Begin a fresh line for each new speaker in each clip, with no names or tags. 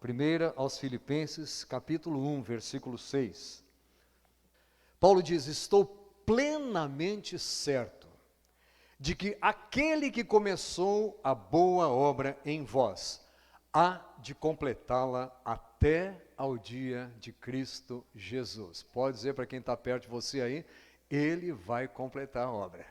Primeira aos Filipenses, capítulo 1, versículo 6. Paulo diz: estou plenamente certo de que aquele que começou a boa obra em vós, há de completá-la até ao dia de Cristo Jesus. Pode dizer para quem está perto de você aí, ele vai completar a obra.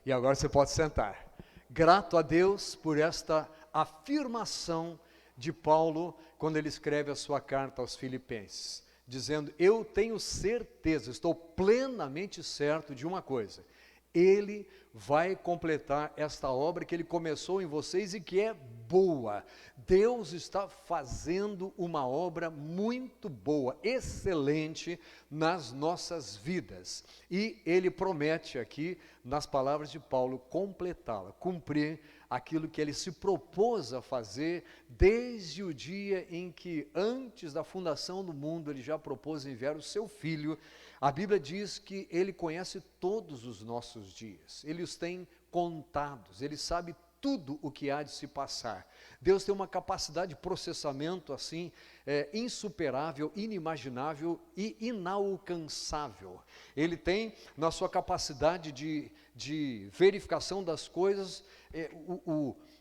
E agora você pode sentar. Grato a Deus por esta afirmação de Paulo, quando ele escreve a sua carta aos Filipenses, dizendo: eu tenho certeza, estou plenamente certo de uma coisa: ele vai completar esta obra que ele começou em vocês e que é boa. Deus está fazendo uma obra muito boa, excelente nas nossas vidas. E ele promete aqui, nas palavras de Paulo, completá-la, cumprir aquilo que ele se propôs a fazer desde o dia em que, antes da fundação do mundo, ele já propôs enviar o seu Filho. A Bíblia diz que ele conhece todos os nossos dias, ele os tem contados, ele sabe tudo o que há de se passar. Deus tem uma capacidade de processamento assim, insuperável, inimaginável e inalcançável. Ele tem, na sua capacidade de verificação das coisas,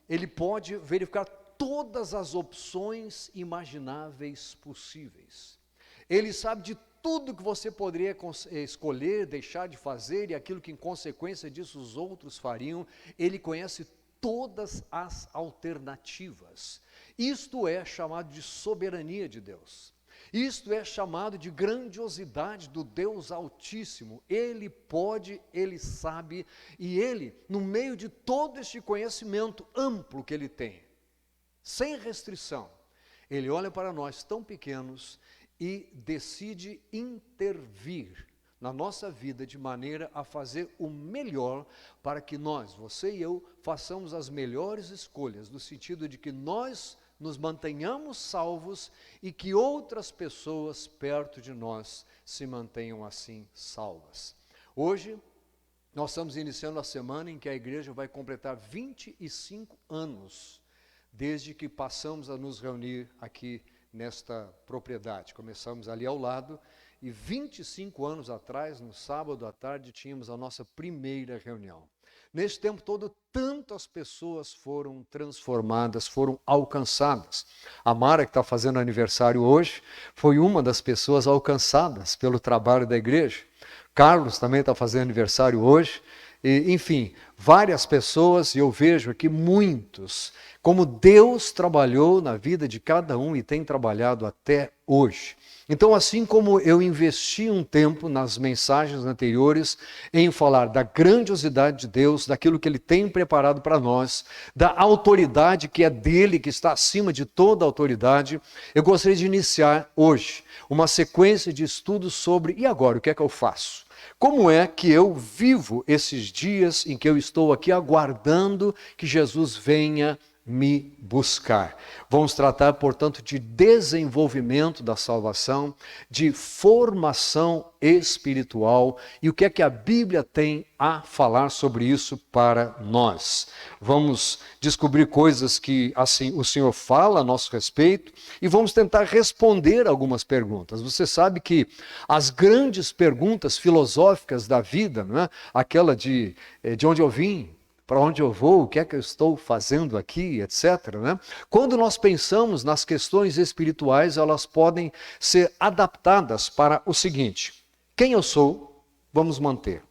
ele pode verificar todas as opções imagináveis possíveis. Ele sabe de tudo que você poderia escolher, deixar de fazer, e aquilo que em consequência disso os outros fariam. Ele conhece todas as alternativas. Isto é chamado de soberania de Deus. Isto é chamado de grandiosidade do Deus Altíssimo. Ele pode, ele sabe, e ele, no meio de todo este conhecimento amplo que ele tem, sem restrição, ele olha para nós tão pequenos e decide intervir na nossa vida de maneira a fazer o melhor para que nós, você e eu, façamos as melhores escolhas, no sentido de que nós nos mantenhamos salvos e que outras pessoas perto de nós se mantenham assim salvas. Hoje, nós estamos iniciando a semana em que a igreja vai completar 25 anos desde que passamos a nos reunir aqui nesta propriedade. Começamos ali ao lado e 25 anos atrás, no sábado à tarde, tínhamos a nossa primeira reunião. Nesse tempo todo, tantas pessoas foram transformadas, foram alcançadas. A Mara, que está fazendo aniversário hoje, foi uma das pessoas alcançadas pelo trabalho da igreja. Carlos também está fazendo aniversário hoje. E, enfim, várias pessoas, e eu vejo aqui muitos, como Deus trabalhou na vida de cada um e tem trabalhado até hoje. Então, assim como eu investi um tempo nas mensagens anteriores em falar da grandiosidade de Deus, daquilo que Ele tem preparado para nós, da autoridade que é dele, que está acima de toda autoridade, eu gostaria de iniciar hoje uma sequência de estudos sobre, e agora, o que é que eu faço? Como é que eu vivo esses dias em que eu estou aqui aguardando que Jesus venha me buscar? Vamos tratar, portanto, de desenvolvimento da salvação, de formação espiritual e o que é que a Bíblia tem a falar sobre isso para nós. Vamos descobrir coisas que, assim, o Senhor fala a nosso respeito e vamos tentar responder algumas perguntas. Você sabe que as grandes perguntas filosóficas da vida, não é? Aquela de onde eu vim, para onde eu vou, o que é que eu estou fazendo aqui, etc. Né? Quando nós pensamos nas questões espirituais, elas podem ser adaptadas para o seguinte: quem eu sou, vamos manter.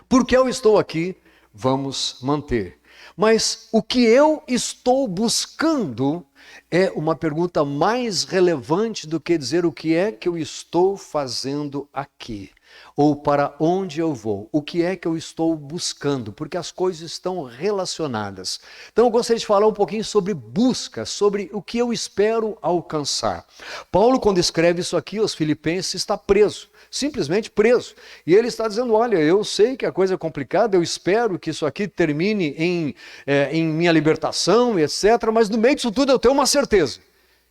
Por que eu estou aqui, vamos manter. Mas o que eu estou buscando é uma pergunta mais relevante do que dizer o que é que eu estou fazendo aqui. Ou para onde eu vou, o que é que eu estou buscando, porque as coisas estão relacionadas. Então eu gostaria de falar um pouquinho sobre busca, sobre o que eu espero alcançar. Paulo, quando escreve isso aqui aos Filipenses, está preso, simplesmente preso. E ele está dizendo: olha, eu sei que a coisa é complicada, eu espero que isso aqui termine em minha libertação, etc. Mas no meio disso tudo eu tenho uma certeza,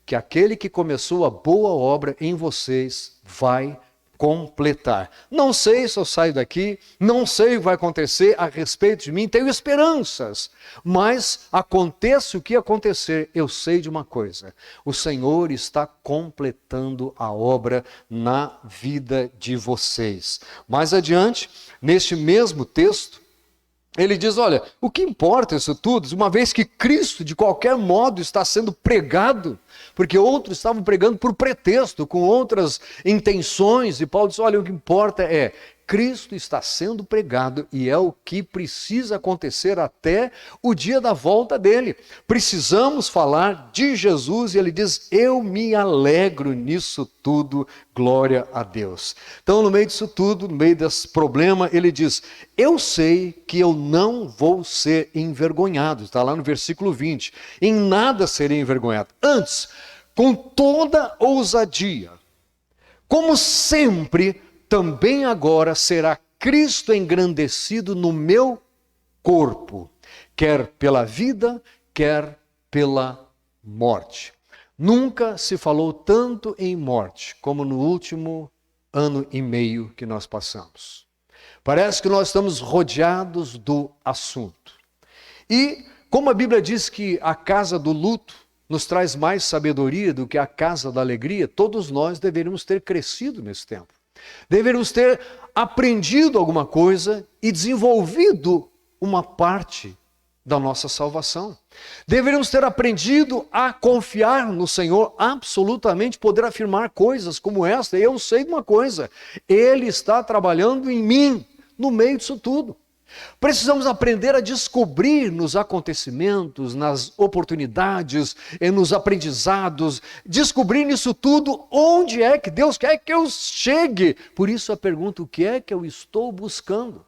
que aquele que começou a boa obra em vocês vai completar. Não sei se eu saio daqui, não sei o que vai acontecer a respeito de mim, tenho esperanças, mas aconteça o que acontecer, eu sei de uma coisa: o Senhor está completando a obra na vida de vocês. Mais adiante, neste mesmo texto, ele diz, olha, o que importa isso tudo, uma vez que Cristo de qualquer modo está sendo pregado, porque outros estavam pregando por pretexto, com outras intenções, e Paulo diz, olha, o que importa é, Cristo está sendo pregado e é o que precisa acontecer até o dia da volta dele. Precisamos falar de Jesus e ele diz, eu me alegro nisso tudo, glória a Deus. Então, no meio disso tudo, no meio desse problema, ele diz, eu sei que eu não vou ser envergonhado. Está lá no versículo 20. Em nada serei envergonhado. Antes, com toda ousadia, como sempre, também agora será Cristo engrandecido no meu corpo, quer pela vida, quer pela morte. Nunca se falou tanto em morte como no último ano e meio que nós passamos. Parece que nós estamos rodeados do assunto. E como a Bíblia diz que a casa do luto nos traz mais sabedoria do que a casa da alegria, todos nós deveríamos ter crescido nesse tempo. Deveríamos ter aprendido alguma coisa e desenvolvido uma parte da nossa salvação. Deveríamos ter aprendido a confiar no Senhor absolutamente, poder afirmar coisas como esta. Eu sei de uma coisa, Ele está trabalhando em mim, no meio disso tudo. Precisamos aprender a descobrir nos acontecimentos, nas oportunidades, nos aprendizados, descobrir nisso tudo onde é que Deus quer que eu chegue. Por isso a pergunta, o que é que eu estou buscando?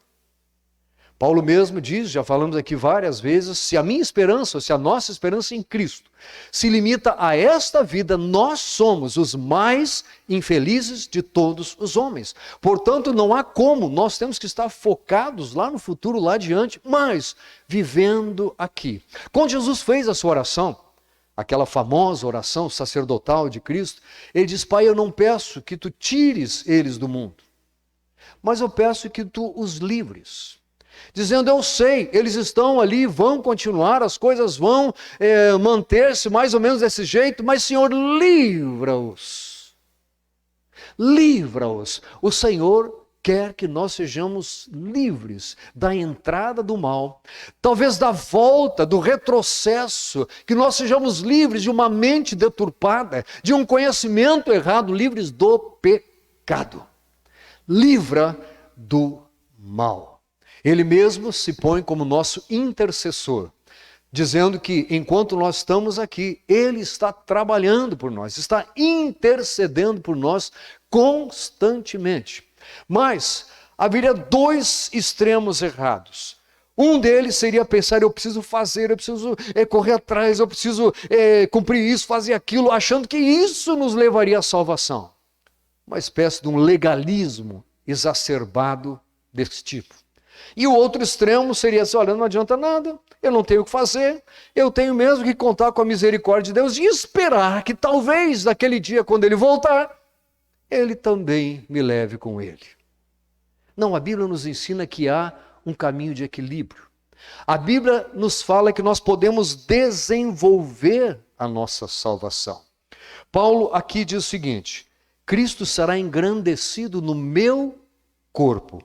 Paulo mesmo diz, já falamos aqui várias vezes, se a minha esperança, se a nossa esperança em Cristo se limita a esta vida, nós somos os mais infelizes de todos os homens. Portanto, não há como, nós temos que estar focados lá no futuro, lá adiante, mas vivendo aqui. Quando Jesus fez a sua oração, aquela famosa oração sacerdotal de Cristo, ele diz, Pai, eu não peço que tu tires eles do mundo, mas eu peço que tu os livres. Dizendo, eu sei, eles estão ali, vão continuar, as coisas vão manter-se mais ou menos desse jeito, mas Senhor, livra-os. Livra-os. O Senhor quer que nós sejamos livres da entrada do mal, talvez da volta, do retrocesso, que nós sejamos livres de uma mente deturpada, de um conhecimento errado, livres do pecado. Livra do mal. Ele mesmo se põe como nosso intercessor, dizendo que enquanto nós estamos aqui, Ele está trabalhando por nós, está intercedendo por nós constantemente. Mas haveria dois extremos errados. Um deles seria pensar, eu preciso fazer, eu preciso correr atrás, eu preciso cumprir isso, fazer aquilo, achando que isso nos levaria à salvação. Uma espécie de um legalismo exacerbado desse tipo. E o outro extremo seria assim, olha, não adianta nada, eu não tenho o que fazer, eu tenho mesmo que contar com a misericórdia de Deus e esperar que talvez naquele dia, quando Ele voltar, Ele também me leve com Ele. Não, a Bíblia nos ensina que há um caminho de equilíbrio. A Bíblia nos fala que nós podemos desenvolver a nossa salvação. Paulo aqui diz o seguinte, Cristo será engrandecido no meu corpo,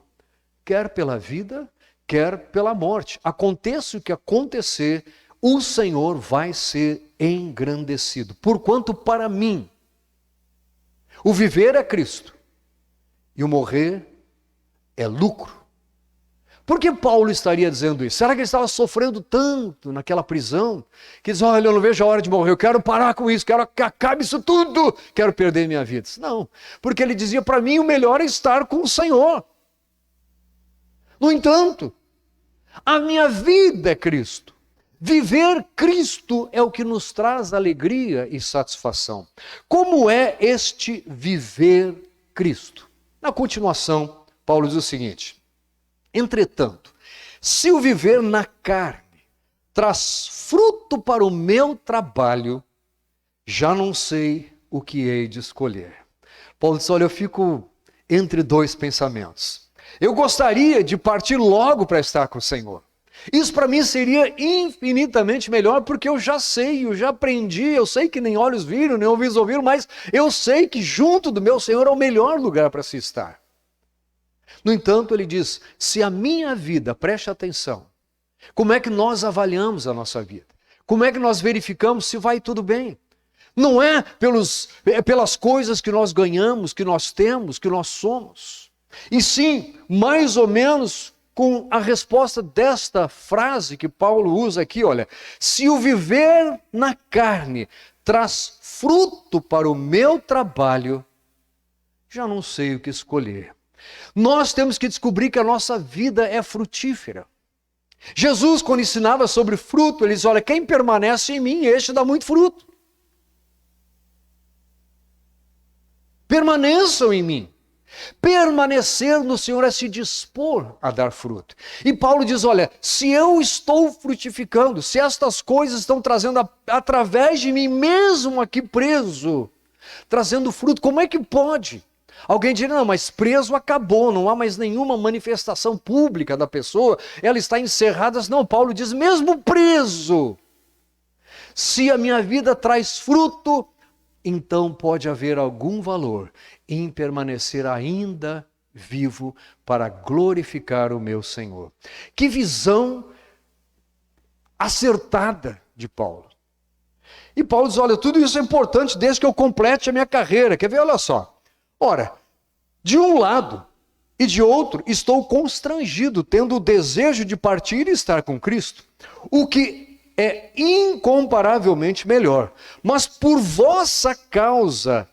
quer pela vida, quer pela morte. Aconteça o que acontecer, o Senhor vai ser engrandecido. Porquanto para mim, o viver é Cristo e o morrer é lucro. Por que Paulo estaria dizendo isso? Será que ele estava sofrendo tanto naquela prisão, que diz, olha, eu não vejo a hora de morrer, eu quero parar com isso, quero que acabe isso tudo, quero perder minha vida. Não, porque ele dizia, para mim o melhor é estar com o Senhor. No entanto, a minha vida é Cristo. Viver Cristo é o que nos traz alegria e satisfação. Como é este viver Cristo? Na continuação, Paulo diz o seguinte, entretanto, se o viver na carne traz fruto para o meu trabalho, já não sei o que hei de escolher. Paulo diz, olha, entre dois pensamentos. Eu gostaria de partir logo para estar com o Senhor. Isso para mim seria infinitamente melhor, porque eu já sei, eu já aprendi, eu sei que nem olhos viram, nem ouvidos ouviram, mas eu sei que junto do meu Senhor é o melhor lugar para se estar. No entanto, ele diz, se a minha vida, preste atenção, como é que nós avaliamos a nossa vida? Como é que nós verificamos se vai tudo bem? Não é pelas coisas que nós ganhamos, que nós temos, que nós somos. E sim, mais ou menos com a resposta desta frase que Paulo usa aqui, olha, se o viver na carne traz fruto para o meu trabalho, já não sei o que escolher. Nós temos que descobrir que a nossa vida é frutífera. Jesus, quando ensinava sobre fruto, ele diz, olha, quem permanece em mim, este dá muito fruto. Permaneçam em mim. Permanecer no Senhor é se dispor a dar fruto. E Paulo diz, olha, se eu estou frutificando, se estas coisas estão trazendo através de mim, mesmo aqui preso, trazendo fruto, como é que pode? Alguém dirá, não, mas preso acabou, não há mais nenhuma manifestação pública da pessoa, ela está encerrada. Não, Paulo diz, mesmo preso, se a minha vida traz fruto, então pode haver algum valor em permanecer ainda vivo para glorificar o meu Senhor. Que visão acertada de Paulo. E Paulo diz, olha, tudo isso é importante desde que eu complete a minha carreira. Quer ver? Olha só. Ora, de um lado e de outro estou constrangido, tendo o desejo de partir e estar com Cristo. O que é incomparavelmente melhor. Mas por vossa causa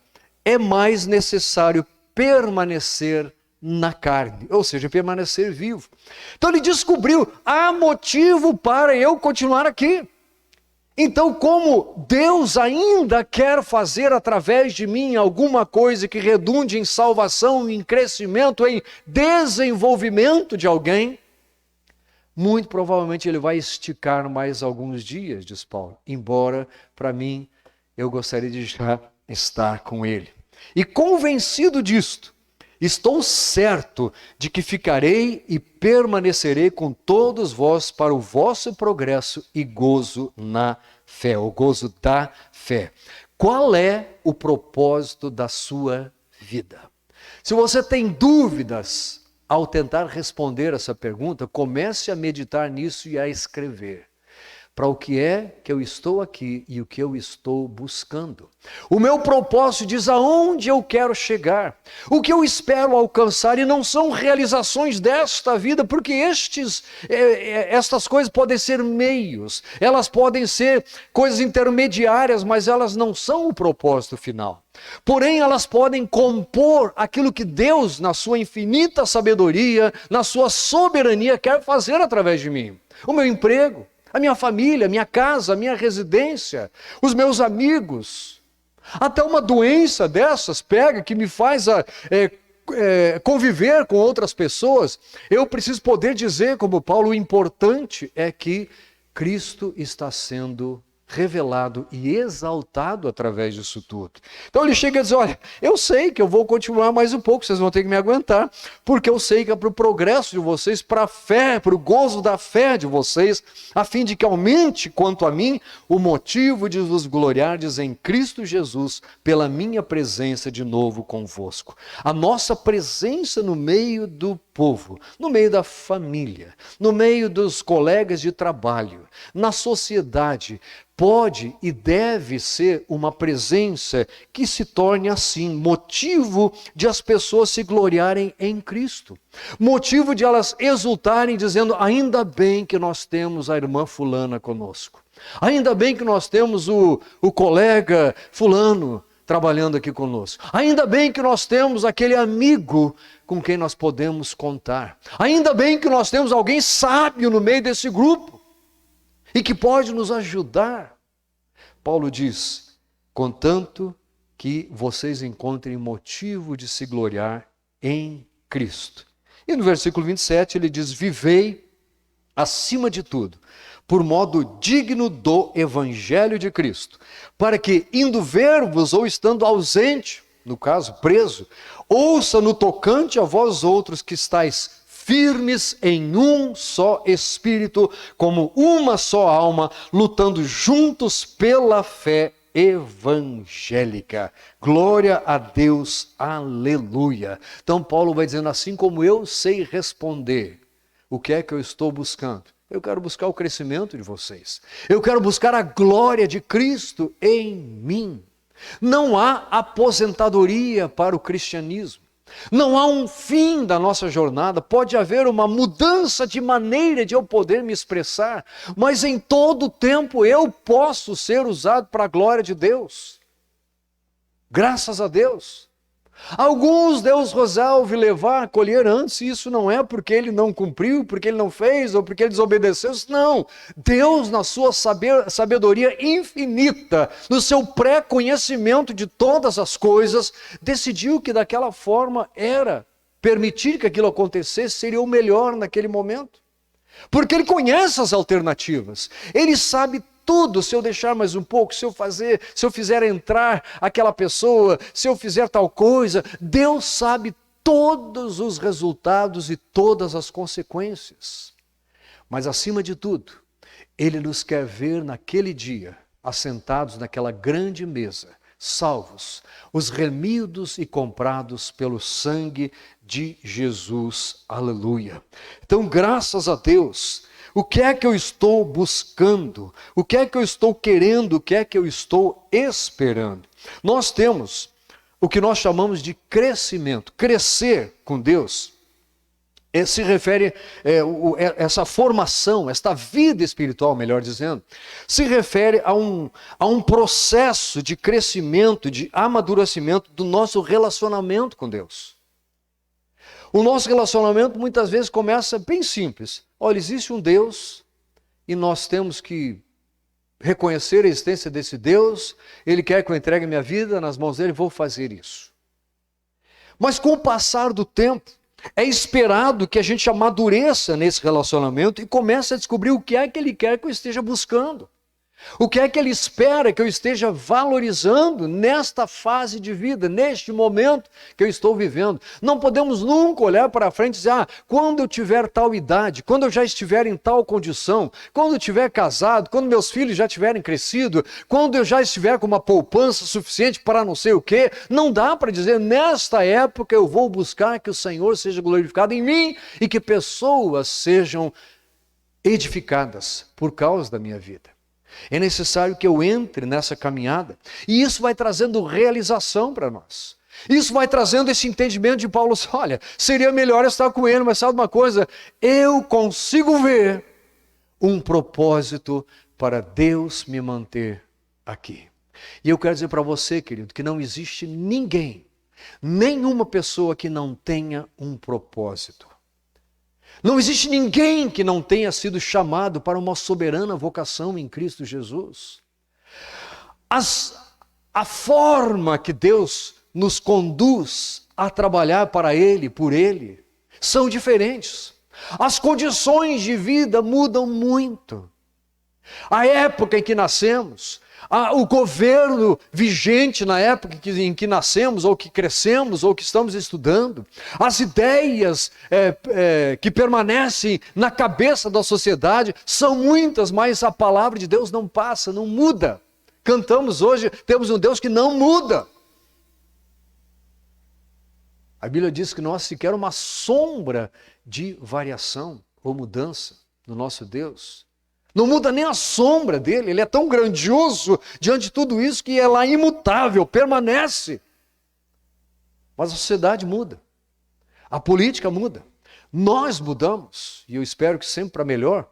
é mais necessário permanecer na carne, ou seja, permanecer vivo. Então ele descobriu, há motivo para eu continuar aqui. Então, como Deus ainda quer fazer através de mim alguma coisa que redunde em salvação, em crescimento, em desenvolvimento de alguém, muito provavelmente ele vai esticar mais alguns dias, diz Paulo. Embora, para mim, eu gostaria de já estar com ele. E convencido disto, estou certo de que ficarei e permanecerei com todos vós para o vosso progresso e gozo na fé, o gozo da fé. Qual é o propósito da sua vida? Se você tem dúvidas ao tentar responder essa pergunta, comece a meditar nisso e a escrever. Para o que é que eu estou aqui e o que eu estou buscando. O meu propósito diz aonde eu quero chegar. O que eu espero alcançar, e não são realizações desta vida, porque estas coisas podem ser meios, elas podem ser coisas intermediárias, mas elas não são o propósito final. Porém, elas podem compor aquilo que Deus, na sua infinita sabedoria, na sua soberania, quer fazer através de mim. O meu emprego, a minha família, a minha casa, a minha residência, os meus amigos. Até uma doença dessas pega que me faz conviver com outras pessoas. Eu preciso poder dizer, como Paulo, o importante é que Cristo está sendo revelado e exaltado através disso tudo. Então ele chega e diz, olha, eu sei que eu vou continuar mais um pouco, vocês vão ter que me aguentar, porque eu sei que é para o progresso de vocês, para a fé, para o gozo da fé de vocês, a fim de que aumente, quanto a mim, o motivo de vos gloriardes em Cristo Jesus, pela minha presença de novo convosco. A nossa presença no meio do povo, no meio da família, no meio dos colegas de trabalho, na sociedade, pode e deve ser uma presença que se torne assim, motivo de as pessoas se gloriarem em Cristo. Motivo de elas exultarem dizendo, ainda bem que nós temos a irmã fulana conosco. Ainda bem que nós temos o colega fulano trabalhando aqui conosco. Ainda bem que nós temos aquele amigo com quem nós podemos contar. Ainda bem que nós temos alguém sábio no meio desse grupo e que pode nos ajudar. Paulo diz, contanto que vocês encontrem motivo de se gloriar em Cristo. E no versículo 27 ele diz, vivei acima de tudo, por modo digno do evangelho de Cristo, para que, indo ver-vos ou estando ausente, no caso preso, ouça no tocante a vós outros que estáis firmes em um só espírito, como uma só alma, lutando juntos pela fé evangélica. Glória a Deus, aleluia. Então Paulo vai dizendo, assim como eu sei responder, o que é que eu estou buscando? Eu quero buscar o crescimento de vocês. Eu quero buscar a glória de Cristo em mim. Não há aposentadoria para o cristianismo. Não há um fim da nossa jornada. Pode haver uma mudança de maneira de eu poder me expressar, mas em todo tempo eu posso ser usado para a glória de Deus. Graças a Deus. Alguns Deus resolve levar a colher antes, e isso não é porque ele não cumpriu, porque ele não fez, ou porque ele desobedeceu. Não, Deus na sua sabedoria infinita, no seu pré-conhecimento de todas as coisas, decidiu que daquela forma era, permitir que aquilo acontecesse seria o melhor naquele momento. Porque ele conhece as alternativas, ele sabe tudo. Se eu deixar mais um pouco, se eu fizer entrar aquela pessoa, se eu fizer tal coisa, Deus sabe todos os resultados e todas as consequências. Mas acima de tudo, Ele nos quer ver naquele dia, assentados naquela grande mesa, salvos, os remidos e comprados pelo sangue de Jesus. Aleluia. Então, graças a Deus. O que é que eu estou buscando? O que é que eu estou querendo? O que é que eu estou esperando? Nós temos o que nós chamamos de crescimento. Crescer com Deus se refere, essa formação, esta vida espiritual, melhor dizendo, se refere a um processo de crescimento, de amadurecimento do nosso relacionamento com Deus. O nosso relacionamento muitas vezes começa bem simples. Olha, existe um Deus e nós temos que reconhecer a existência desse Deus. Ele quer que eu entregue minha vida nas mãos dele, vou fazer isso. Mas com o passar do tempo, é esperado que a gente amadureça nesse relacionamento e comece a descobrir o que é que ele quer que eu esteja buscando. O que é que ele espera que eu esteja valorizando nesta fase de vida, neste momento que eu estou vivendo. Não podemos nunca olhar para frente e dizer, quando eu tiver tal idade, quando eu já estiver em tal condição, quando eu estiver casado, quando meus filhos já tiverem crescido, quando eu já estiver com uma poupança suficiente para não sei o quê. Não dá para dizer, nesta época eu vou buscar que o Senhor seja glorificado em mim e que pessoas sejam edificadas por causa da minha vida. É necessário que eu entre nessa caminhada. E isso vai trazendo realização para nós. Isso vai trazendo esse entendimento de Paulo. Olha, seria melhor estar com ele, mas sabe uma coisa? Eu consigo ver um propósito para Deus me manter aqui. E eu quero dizer para você, querido, que não existe ninguém, nenhuma pessoa que não tenha um propósito. Não existe ninguém que não tenha sido chamado para uma soberana vocação em Cristo Jesus. A forma que Deus nos conduz a trabalhar para Ele, por Ele, são diferentes. As condições de vida mudam muito. A época em que nascemos, o governo vigente na época em que nascemos, ou que crescemos, ou que estamos estudando, as ideias que permanecem na cabeça da sociedade são muitas, mas a palavra de Deus não passa, não muda. Cantamos hoje, temos um Deus que não muda. A Bíblia diz que nós sequer uma sombra de variação ou mudança no nosso Deus. Não muda nem a sombra dele, ele é tão grandioso diante de tudo isso que é lá imutável, permanece. Mas a sociedade muda, a política muda, nós mudamos, e eu espero que sempre para melhor,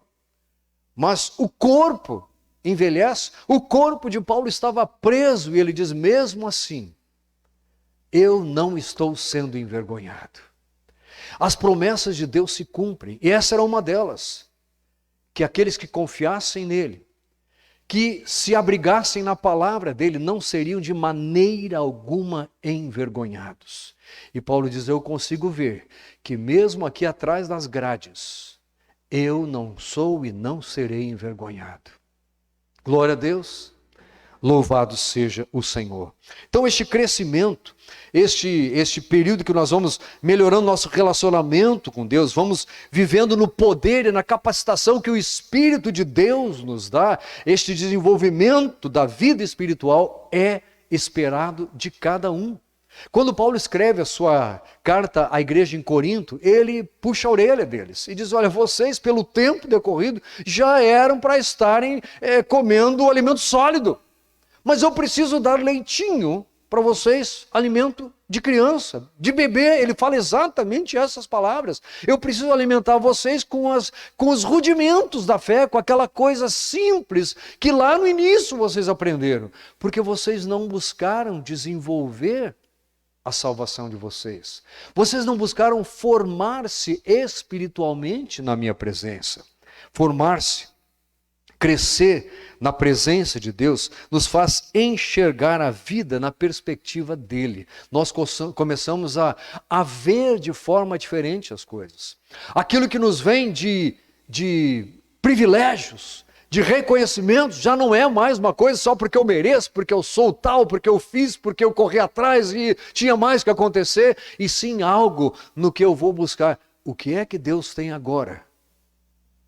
mas o corpo envelhece. O corpo de Paulo estava preso e ele diz, mesmo assim, eu não estou sendo envergonhado. As promessas de Deus se cumprem, e essa era uma delas. Que aqueles que confiassem nele, que se abrigassem na palavra dele, não seriam de maneira alguma envergonhados. E Paulo diz, eu consigo ver que mesmo aqui atrás das grades, eu não sou e não serei envergonhado. Glória a Deus. Louvado seja o Senhor. Então este crescimento, este período que nós vamos melhorando nosso relacionamento com Deus, vamos vivendo no poder e na capacitação que o Espírito de Deus nos dá, este desenvolvimento da vida espiritual é esperado de cada um. Quando Paulo escreve a sua carta à igreja em Corinto, ele puxa a orelha deles e diz, olha, vocês pelo tempo decorrido já eram para estarem comendo alimento sólido, mas eu preciso dar leitinho para vocês, alimento de criança, de bebê. Ele fala exatamente essas palavras. Eu preciso alimentar vocês com os rudimentos da fé, com aquela coisa simples que lá no início vocês aprenderam, porque vocês não buscaram desenvolver a salvação de vocês. Vocês não buscaram formar-se espiritualmente na minha presença. Formar-se, crescer na presença de Deus, nos faz enxergar a vida na perspectiva dele. Nós começamos a ver de forma diferente as coisas. Aquilo que nos vem de privilégios, de reconhecimento, já não é mais uma coisa só porque eu mereço, porque eu sou tal, porque eu fiz, porque eu corri atrás e tinha mais que acontecer, e sim algo no que eu vou buscar. O que é que Deus tem agora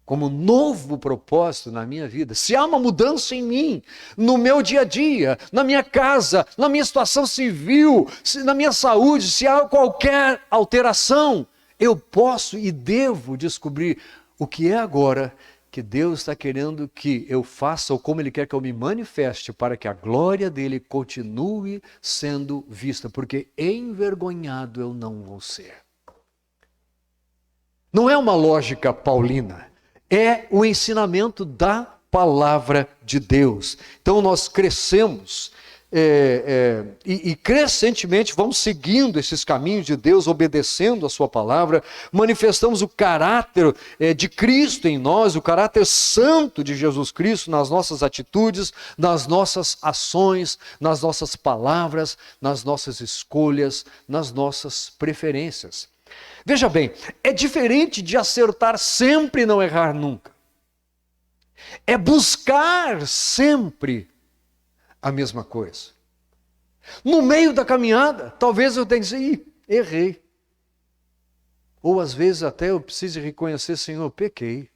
como novo propósito na minha vida? Se há uma mudança em mim, no meu dia a dia, na minha casa, na minha situação civil, na minha saúde, se há qualquer alteração, eu posso e devo descobrir o que é agora que Deus está querendo que eu faça, ou como Ele quer que eu me manifeste, para que a glória dEle continue sendo vista, porque envergonhado eu não vou ser. Não é uma lógica paulina, é o ensinamento da palavra de Deus. Então nós crescemos e crescentemente vamos seguindo esses caminhos de Deus, obedecendo a sua palavra, manifestamos o caráter de Cristo em nós, o caráter santo de Jesus Cristo nas nossas atitudes, nas nossas ações, nas nossas palavras, nas nossas escolhas, nas nossas preferências. Veja bem, é diferente de acertar sempre e não errar nunca. É buscar sempre a mesma coisa. No meio da caminhada, talvez eu tenha que dizer, errei. Ou às vezes até eu preciso reconhecer, Senhor, pequei.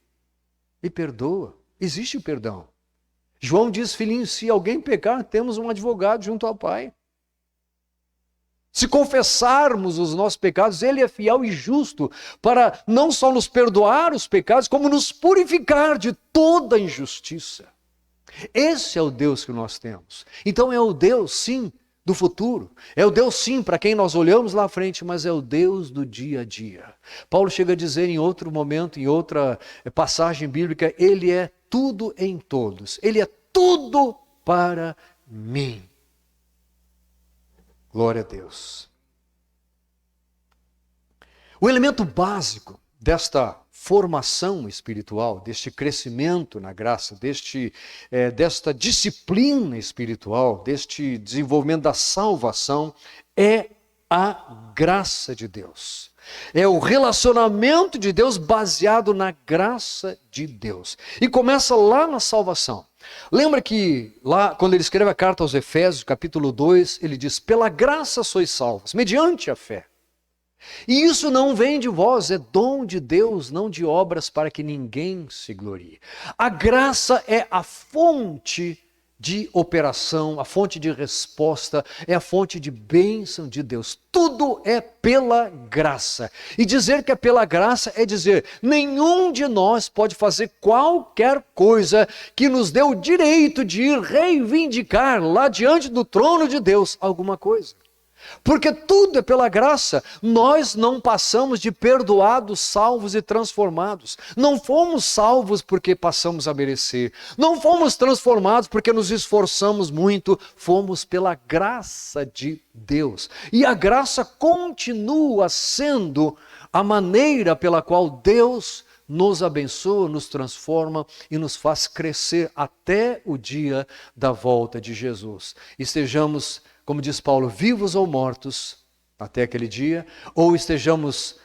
E perdoa. Existe o perdão. João diz, filhinho, se alguém pecar, temos um advogado junto ao Pai. Se confessarmos os nossos pecados, Ele é fiel e justo para não só nos perdoar os pecados, como nos purificar de toda injustiça. Esse é o Deus que nós temos. Então é o Deus, sim, do futuro. É o Deus, sim, para quem nós olhamos lá à frente, mas é o Deus do dia a dia. Paulo chega a dizer em outro momento, em outra passagem bíblica, Ele é tudo em todos. Ele é tudo para mim. Glória a Deus. O elemento básico desta formação espiritual, deste crescimento na graça, desta disciplina espiritual, deste desenvolvimento da salvação, é a graça de Deus. É o relacionamento de Deus baseado na graça de Deus. E começa lá na salvação. Lembra que lá, quando ele escreve a carta aos Efésios, capítulo 2, ele diz, pela graça sois salvos, mediante a fé. E isso não vem de vós, é dom de Deus, não de obras para que ninguém se glorie. A graça é a fonte de operação, a fonte de resposta, é a fonte de bênção de Deus. Tudo é pela graça. E dizer que é pela graça é dizer, nenhum de nós pode fazer qualquer coisa que nos dê o direito de ir reivindicar lá diante do trono de Deus alguma coisa. Porque tudo é pela graça. Nós não passamos de perdoados, salvos e transformados. Não fomos salvos porque passamos a merecer. Não fomos transformados porque nos esforçamos muito. Fomos pela graça de Deus. E a graça continua sendo a maneira pela qual Deus nos abençoa, nos transforma e nos faz crescer até o dia da volta de Jesus. Estejamos, como diz Paulo, vivos ou mortos até aquele dia, ou estejamos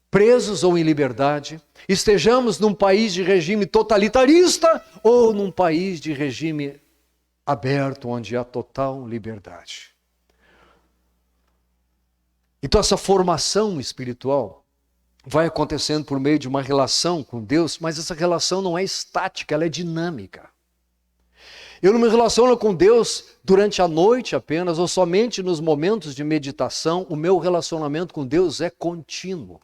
presos ou em liberdade, estejamos num país de regime totalitarista ou num país de regime aberto, onde há total liberdade. Então essa formação espiritual vai acontecendo por meio de uma relação com Deus, mas essa relação não é estática, ela é dinâmica. Eu não me relaciono com Deus durante a noite apenas, ou somente nos momentos de meditação. O meu relacionamento com Deus é contínuo.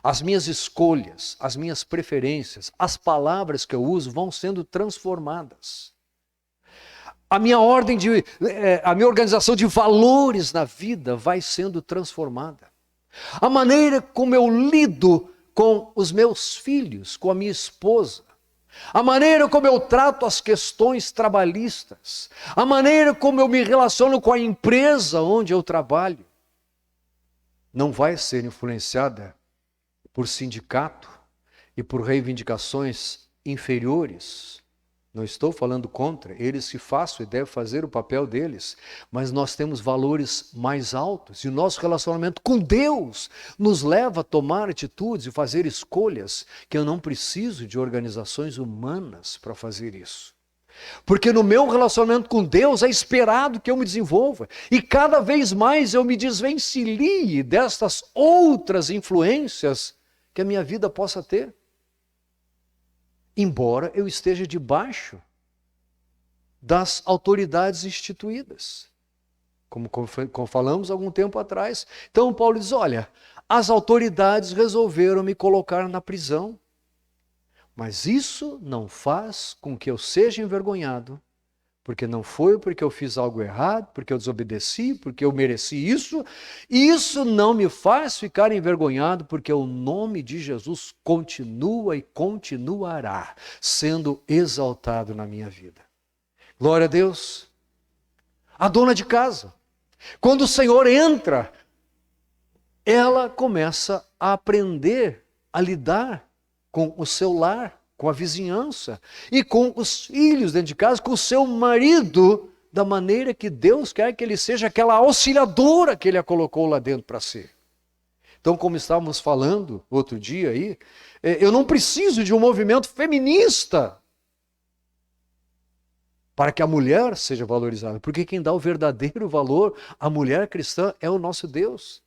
As minhas escolhas, as minhas preferências, as palavras que eu uso vão sendo transformadas. A minha organização de valores na vida vai sendo transformada. A maneira como eu lido com os meus filhos, com a minha esposa, a maneira como eu trato as questões trabalhistas, a maneira como eu me relaciono com a empresa onde eu trabalho, não vai ser influenciada por sindicato e por reivindicações inferiores. Não estou falando contra, eles que façam e devem fazer o papel deles, mas nós temos valores mais altos e o nosso relacionamento com Deus nos leva a tomar atitudes e fazer escolhas que eu não preciso de organizações humanas para fazer isso. Porque no meu relacionamento com Deus é esperado que eu me desenvolva e cada vez mais eu me desvencilhe destas outras influências que a minha vida possa ter. Embora eu esteja debaixo das autoridades instituídas, como falamos algum tempo atrás. Então Paulo diz, olha, as autoridades resolveram me colocar na prisão, mas isso não faz com que eu seja envergonhado, porque não foi porque eu fiz algo errado, porque eu desobedeci, porque eu mereci isso. Isso não me faz ficar envergonhado, porque o nome de Jesus continua e continuará sendo exaltado na minha vida. Glória a Deus. A dona de casa, quando o Senhor entra, ela começa a aprender a lidar com o seu lar, com a vizinhança e com os filhos dentro de casa, com o seu marido, da maneira que Deus quer que ele seja aquela auxiliadora que ele a colocou lá dentro para ser. Então, como estávamos falando outro dia aí, eu não preciso de um movimento feminista para que a mulher seja valorizada, porque quem dá o verdadeiro valor à mulher cristã é o nosso Deus.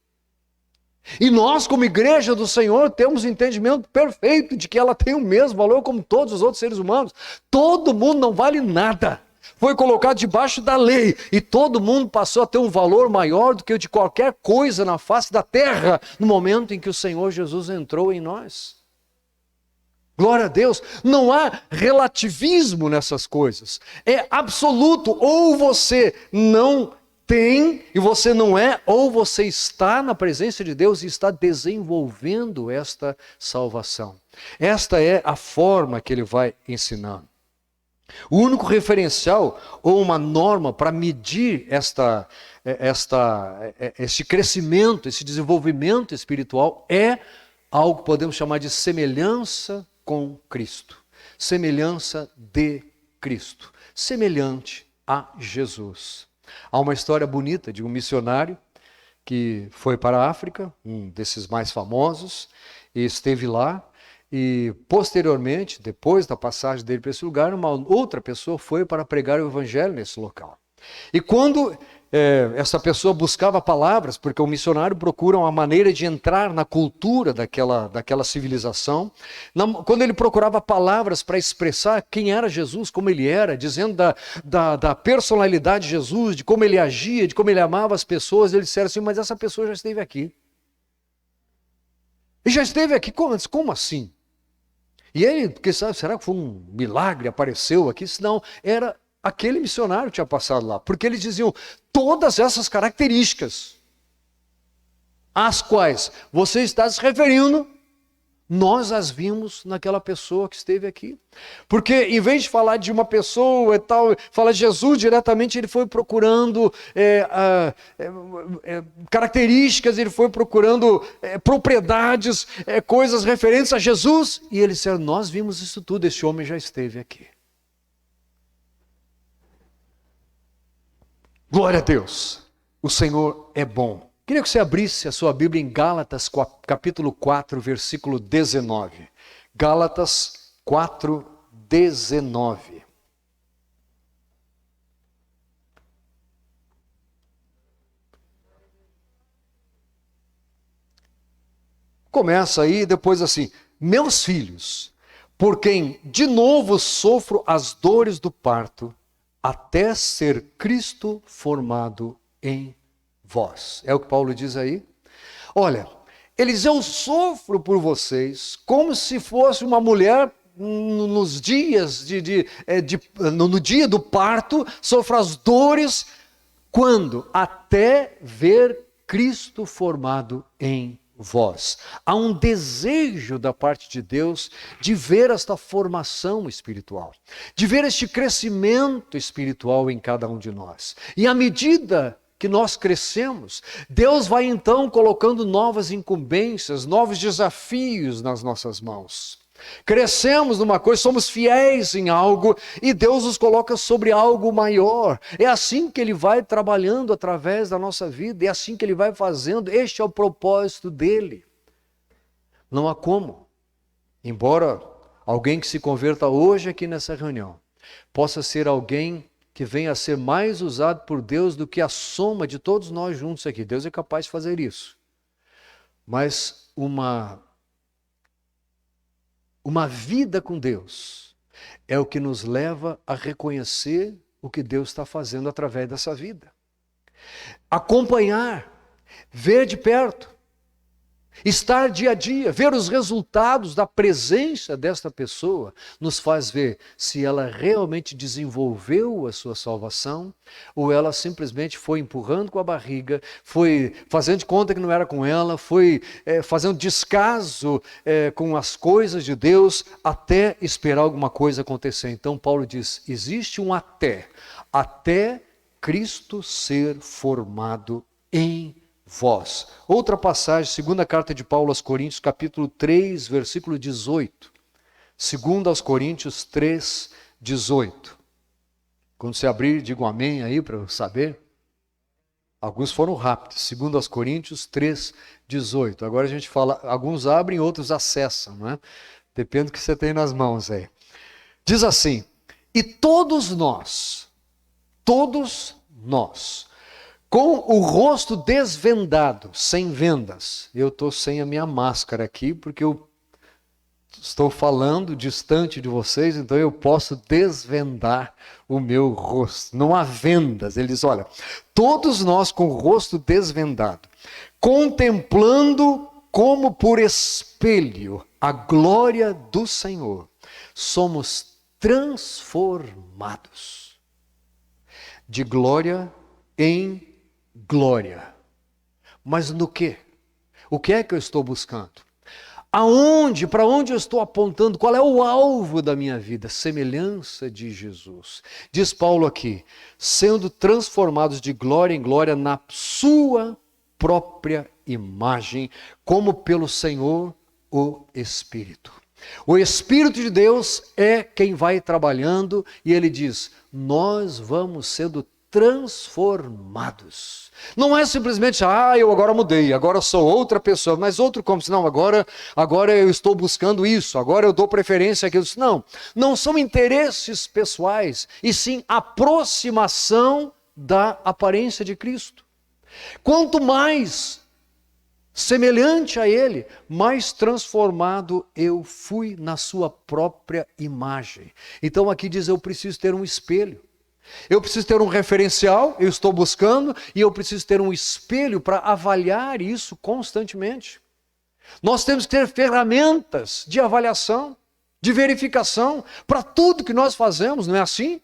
E nós, como igreja do Senhor, temos o entendimento perfeito de que ela tem o mesmo valor como todos os outros seres humanos. Todo mundo não vale nada. Foi colocado debaixo da lei e todo mundo passou a ter um valor maior do que o de qualquer coisa na face da terra no momento em que o Senhor Jesus entrou em nós. Glória a Deus. Não há relativismo nessas coisas. É absoluto. Ou você não tem e você não é, ou você está na presença de Deus e está desenvolvendo esta salvação. Esta é a forma que ele vai ensinando. O único referencial ou uma norma para medir este crescimento, esse desenvolvimento espiritual é algo que podemos chamar de semelhança com Cristo. Semelhança de Cristo. Semelhante a Jesus. Há uma história bonita de um missionário que foi para a África, um desses mais famosos, e esteve lá. E posteriormente, depois da passagem dele para esse lugar, uma outra pessoa foi para pregar o evangelho nesse local. E quando essa pessoa buscava palavras, porque o missionário procura uma maneira de entrar na cultura daquela civilização, quando ele procurava palavras para expressar quem era Jesus, como ele era, dizendo da personalidade de Jesus, de como ele agia, de como ele amava as pessoas, ele disseram assim, mas essa pessoa já esteve aqui. E já esteve aqui, como assim? E ele, porque será que foi um milagre, apareceu aqui? Não, era aquele missionário que tinha passado lá. Porque eles diziam, todas essas características, às quais você está se referindo, nós as vimos naquela pessoa que esteve aqui. Porque em vez de falar de uma pessoa e tal, falar de Jesus diretamente, ele foi procurando características, ele foi procurando propriedades, coisas referentes a Jesus. E eles disseram, nós vimos isso tudo, esse homem já esteve aqui. Glória a Deus, o Senhor é bom. Queria que você abrisse a sua Bíblia em Gálatas capítulo 4, versículo 19. Gálatas 4, 19. começa aí depois assim: meus filhos, por quem de novo sofro as dores do parto, até ser Cristo formado em vós. É o que Paulo diz aí. Olha, eles, eu sofro por vocês como se fosse uma mulher nos dias no dia do parto, sofre as dores. Quando? Até ver Cristo formado em vós. Há um desejo da parte de Deus de ver esta formação espiritual, de ver este crescimento espiritual em cada um de nós. E à medida que nós crescemos, Deus vai então colocando novas incumbências, novos desafios nas nossas mãos. Crescemos numa coisa, somos fiéis em algo e Deus nos coloca sobre algo maior. É assim que Ele vai trabalhando através da nossa vida, é assim que Ele vai fazendo. Este é o propósito dEle. Não há como, embora alguém que se converta hoje aqui nessa reunião possa ser alguém que venha a ser mais usado por Deus do que a soma de todos nós juntos aqui. Deus é capaz de fazer isso. Mas uma vida com Deus é o que nos leva a reconhecer o que Deus está fazendo através dessa vida. Acompanhar, ver de perto, estar dia a dia, ver os resultados da presença desta pessoa, nos faz ver se ela realmente desenvolveu a sua salvação ou ela simplesmente foi empurrando com a barriga, foi fazendo de conta que não era com ela, foi fazendo descaso com as coisas de Deus até esperar alguma coisa acontecer. Então Paulo diz, existe um até Cristo ser formado em vós. Outra passagem, segunda carta de Paulo aos Coríntios, capítulo 3, versículo 18. Segunda aos Coríntios 3, 18. Quando você abrir, diga um amém aí para eu saber. Alguns foram rápidos. Segunda aos Coríntios 3, 18. Agora a gente fala, alguns abrem, outros acessam, não é? Depende do que você tem nas mãos aí. Diz assim, e todos nós, com o rosto desvendado, sem vendas. Eu estou sem a minha máscara aqui, porque eu estou falando distante de vocês, então eu posso desvendar o meu rosto. Não há vendas. Ele diz, olha, todos nós com o rosto desvendado, contemplando como por espelho a glória do Senhor, somos transformados de glória em glória. Mas no quê? O que é que eu estou buscando? Aonde? Para onde eu estou apontando? Qual é o alvo da minha vida? Semelhança de Jesus. Diz Paulo aqui, sendo transformados de glória em glória na sua própria imagem, como pelo Senhor o Espírito. O Espírito de Deus é quem vai trabalhando e ele diz, nós vamos sendo transformados. Não é simplesmente, eu agora mudei, agora sou outra pessoa, mas outro como se, não, agora eu estou buscando isso, agora eu dou preferência àquilo. Não são interesses pessoais, e sim aproximação da aparência de Cristo. Quanto mais semelhante a Ele, mais transformado eu fui na sua própria imagem. Então aqui diz, eu preciso ter um espelho. Eu preciso ter um referencial, eu estou buscando, e eu preciso ter um espelho para avaliar isso constantemente. Nós temos que ter ferramentas de avaliação, de verificação, para tudo que nós fazemos, não é assim?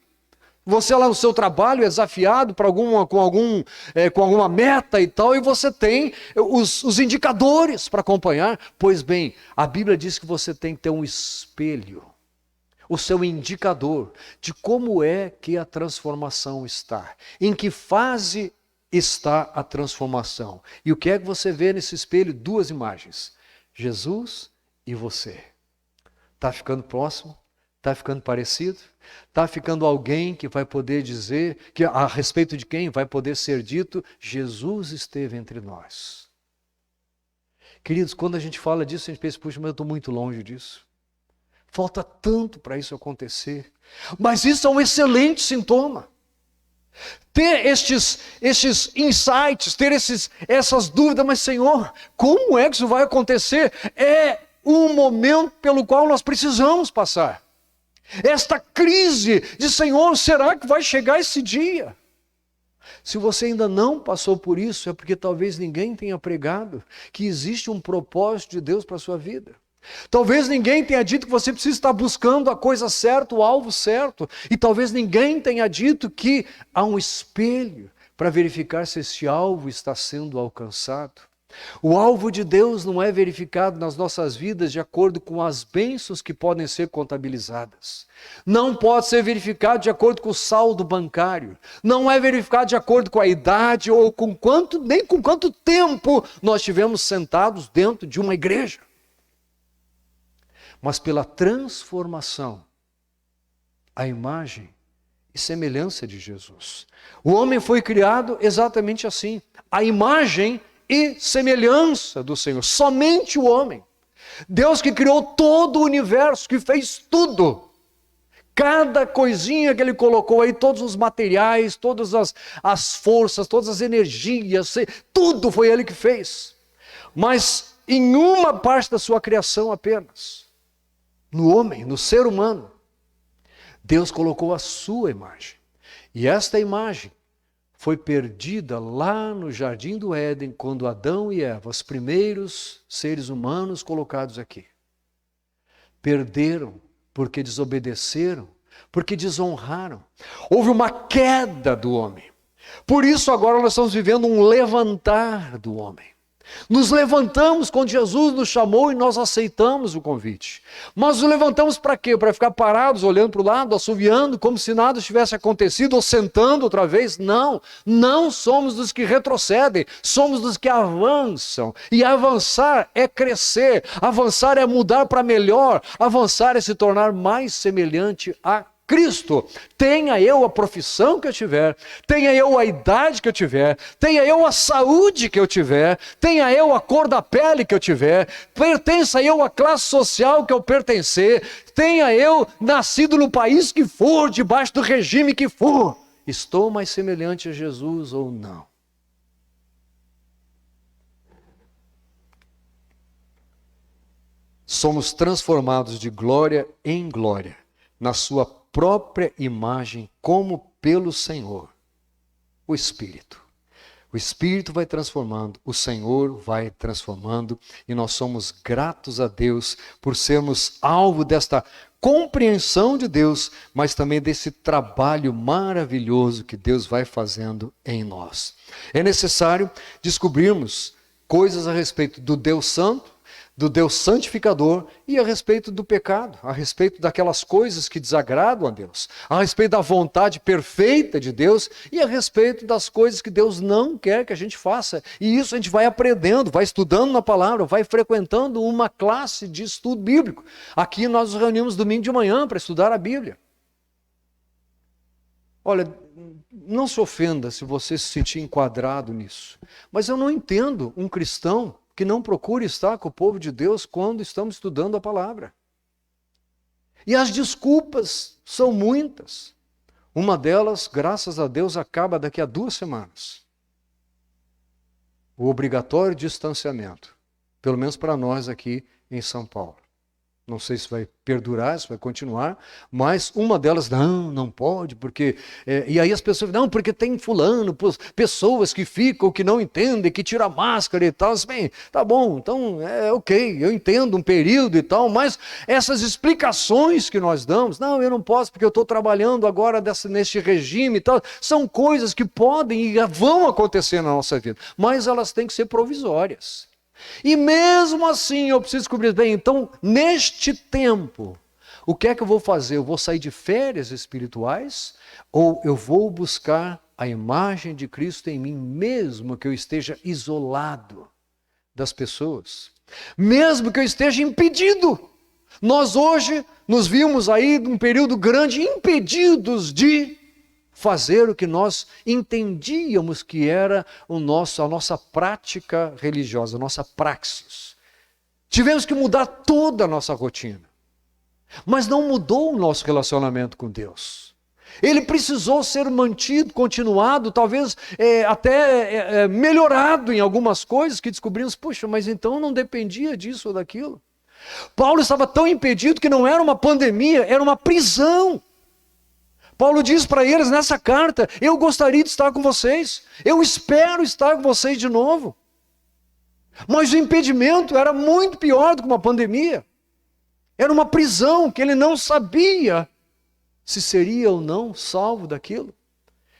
Você lá no seu trabalho é desafiado com alguma meta e tal, e você tem os indicadores para acompanhar. Pois bem, a Bíblia diz que você tem que ter um espelho, o seu indicador de como é que a transformação está, em que fase está a transformação. E o que é que você vê nesse espelho? Duas imagens, Jesus e você. Está ficando próximo? Está ficando parecido? Está ficando alguém que vai poder dizer, que a respeito de quem vai poder ser dito, Jesus esteve entre nós. Queridos, quando a gente fala disso, a gente pensa, puxa, mas eu estou muito longe disso. Falta tanto para isso acontecer. Mas isso é um excelente sintoma. ter estes insights, ter essas dúvidas, mas Senhor, como é que isso vai acontecer? É um momento pelo qual nós precisamos passar. Esta crise de Senhor, será que vai chegar esse dia? Se você ainda não passou por isso, é porque talvez ninguém tenha pregado que existe um propósito de Deus para a sua vida. Talvez ninguém tenha dito que você precisa estar buscando a coisa certa, o alvo certo. E talvez ninguém tenha dito que há um espelho para verificar se esse alvo está sendo alcançado. O alvo de Deus não é verificado nas nossas vidas de acordo com as bênçãos que podem ser contabilizadas. Não pode ser verificado de acordo com o saldo bancário. Não é verificado de acordo com a idade ou nem com quanto tempo nós tivemos sentados dentro de uma igreja. Mas pela transformação, a imagem e semelhança de Jesus. O homem foi criado exatamente assim, a imagem e semelhança do Senhor, somente o homem. Deus que criou todo o universo, que fez tudo. Cada coisinha que Ele colocou aí, todos os materiais, todas as forças, todas as energias, tudo foi Ele que fez. Mas em uma parte da sua criação apenas, no homem, no ser humano, Deus colocou a sua imagem. E esta imagem foi perdida lá no Jardim do Éden, quando Adão e Eva, os primeiros seres humanos colocados aqui, perderam porque desobedeceram, porque desonraram. Houve uma queda do homem. Por isso agora nós estamos vivendo um levantar do homem. Nos levantamos quando Jesus nos chamou e nós aceitamos o convite. Mas nos levantamos para quê? Para ficar parados, olhando para o lado, assoviando, como se nada tivesse acontecido, ou sentando outra vez? Não, não somos dos que retrocedem, somos dos que avançam. E avançar é crescer, avançar é mudar para melhor, avançar é se tornar mais semelhante a Cristo. Tenha eu a profissão que eu tiver, tenha eu a idade que eu tiver, tenha eu a saúde que eu tiver, tenha eu a cor da pele que eu tiver, pertença eu à classe social que eu pertencer, tenha eu nascido no país que for, debaixo do regime que for, estou mais semelhante a Jesus ou não? Somos transformados de glória em glória, na sua própria imagem, como pelo Senhor, o Espírito. O Espírito vai transformando, o Senhor vai transformando, e nós somos gratos a Deus por sermos alvo desta compreensão de Deus, mas também desse trabalho maravilhoso que Deus vai fazendo em nós. É necessário descobrirmos coisas a respeito do Deus Santo, do Deus santificador, e a respeito do pecado, a respeito daquelas coisas que desagradam a Deus, a respeito da vontade perfeita de Deus e a respeito das coisas que Deus não quer que a gente faça. E isso a gente vai aprendendo, vai estudando na palavra, vai frequentando uma classe de estudo bíblico. Aqui nós nos reunimos domingo de manhã para estudar a Bíblia. Olha, não se ofenda se você se sentir enquadrado nisso, mas eu não entendo um cristão que não procure estar com o povo de Deus quando estamos estudando a palavra. E as desculpas são muitas. Uma delas, graças a Deus, acaba daqui a 2 semanas. O obrigatório distanciamento, pelo menos para nós aqui em São Paulo. Não sei se vai perdurar, se vai continuar, mas uma delas, não pode, porque... e aí as pessoas, não, porque tem fulano, pessoas que ficam, que não entendem, que tiram a máscara e tal. Bem, tá bom, então ok, eu entendo um período e tal, mas essas explicações que nós damos, não, eu não posso porque eu estou trabalhando agora neste regime e tal, são coisas que podem e vão acontecer na nossa vida, mas elas têm que ser provisórias. E mesmo assim eu preciso descobrir, bem, então neste tempo, o que é que eu vou fazer? Eu vou sair de férias espirituais ou eu vou buscar a imagem de Cristo em mim, mesmo que eu esteja isolado das pessoas, mesmo que eu esteja impedido? Nós hoje nos vimos aí num período grande impedidos de fazer o que nós entendíamos que era a nossa prática religiosa, a nossa praxis. Tivemos que mudar toda a nossa rotina. Mas não mudou o nosso relacionamento com Deus. Ele precisou ser mantido, continuado, talvez até melhorado em algumas coisas que descobrimos, puxa, mas então não dependia disso ou daquilo. Paulo estava tão impedido que não era uma pandemia, era uma prisão. Paulo diz para eles nessa carta, eu gostaria de estar com vocês, eu espero estar com vocês de novo. Mas o impedimento era muito pior do que uma pandemia. Era uma prisão que ele não sabia se seria ou não salvo daquilo.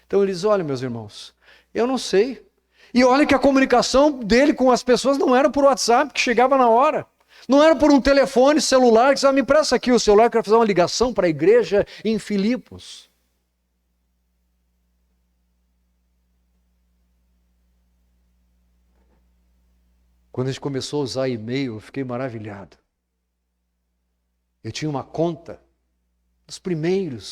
Então ele diz, olha meus irmãos, eu não sei. E olha que a comunicação dele com as pessoas não era por WhatsApp, que chegava na hora. Não era por um telefone celular, que dizia, me empresta aqui o celular, que eu quero fazer uma ligação para a igreja em Filipos. Quando a gente começou a usar e-mail, eu fiquei maravilhado. Eu tinha uma conta, dos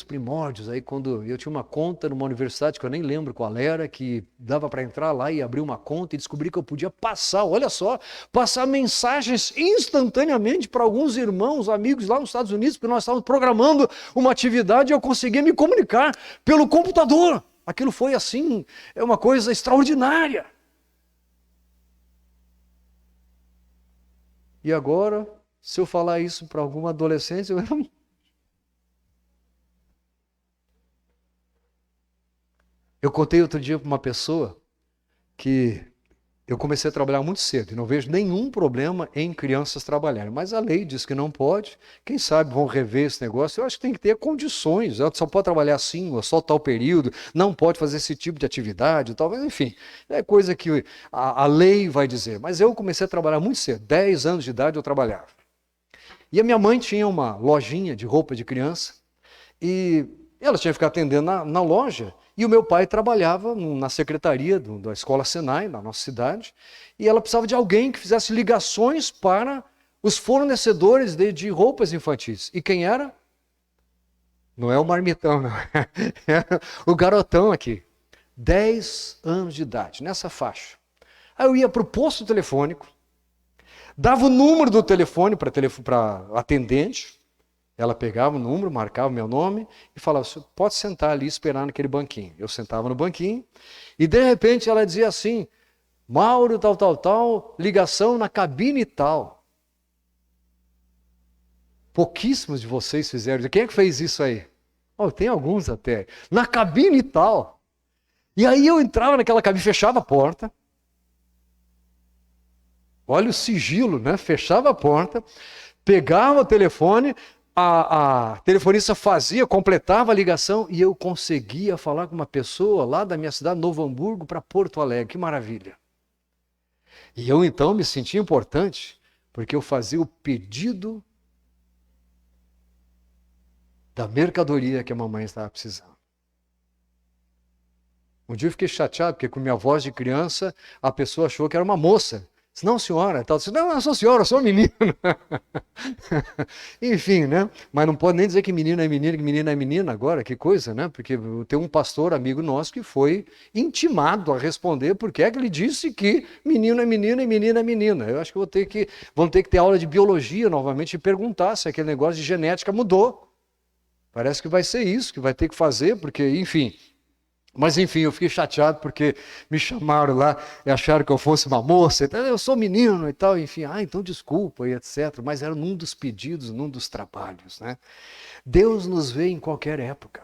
primórdios, aí quando eu tinha uma conta numa universidade, que eu nem lembro qual era, que dava para entrar lá e abrir uma conta e descobrir que eu podia passar, olha só, passar mensagens instantaneamente para alguns irmãos, amigos lá nos Estados Unidos, porque nós estávamos programando uma atividade e eu conseguia me comunicar pelo computador. Aquilo foi assim, é uma coisa extraordinária. E agora, se eu falar isso para algum adolescente, eu contei outro dia para uma pessoa que eu comecei a trabalhar muito cedo e não vejo nenhum problema em crianças trabalharem. Mas a lei diz que não pode. Quem sabe vão rever esse negócio. Eu acho que tem que ter condições. Ela só pode trabalhar assim, ou só tal período, não pode fazer esse tipo de atividade, talvez, enfim. É coisa que a lei vai dizer. Mas eu comecei a trabalhar muito cedo. 10 anos de idade eu trabalhava. E a minha mãe tinha uma lojinha de roupa de criança e ela tinha que ficar atendendo na loja. E o meu pai trabalhava na secretaria da Escola Senai, na nossa cidade, e ela precisava de alguém que fizesse ligações para os fornecedores de roupas infantis. E quem era? Não é o marmitão, não. Era o garotão aqui. 10 anos de idade, nessa faixa. Aí eu ia para o posto telefônico, dava o número do telefone para atendente, ela pegava o número, marcava o meu nome e falava, pode sentar ali e esperar naquele banquinho. Eu sentava no banquinho e de repente ela dizia assim, Mauro, tal, ligação na cabine tal. Pouquíssimos de vocês fizeram. Quem é que fez isso aí? Oh, tem alguns até. Na cabine tal. E aí eu entrava naquela cabine, fechava a porta. Olha o sigilo, né? Fechava a porta, pegava o telefone, a telefonista completava a ligação e eu conseguia falar com uma pessoa lá da minha cidade, Novo Hamburgo, para Porto Alegre. Que maravilha. E eu então me sentia importante, porque eu fazia o pedido da mercadoria que a mamãe estava precisando. Um dia eu fiquei chateado, porque com minha voz de criança, a pessoa achou que era uma moça. Disse, não, senhora. Tal. Disse, não, eu sou senhora, eu sou menino. Enfim, né? Mas não pode nem dizer que menino é menino, que menina é menina agora, que coisa, né? Porque tem um pastor amigo nosso que foi intimado a responder porque é que ele disse que menino é menino e menina é menina. Eu acho que vão ter que ter aula de biologia novamente e perguntar se aquele negócio de genética mudou. Parece que vai ser isso que vai ter que fazer, porque, enfim... Mas enfim, eu fiquei chateado porque me chamaram lá e acharam que eu fosse uma moça, então, eu sou menino e tal, enfim, então desculpa e etc. Mas era num dos pedidos, num dos trabalhos, né? Deus nos vê em qualquer época.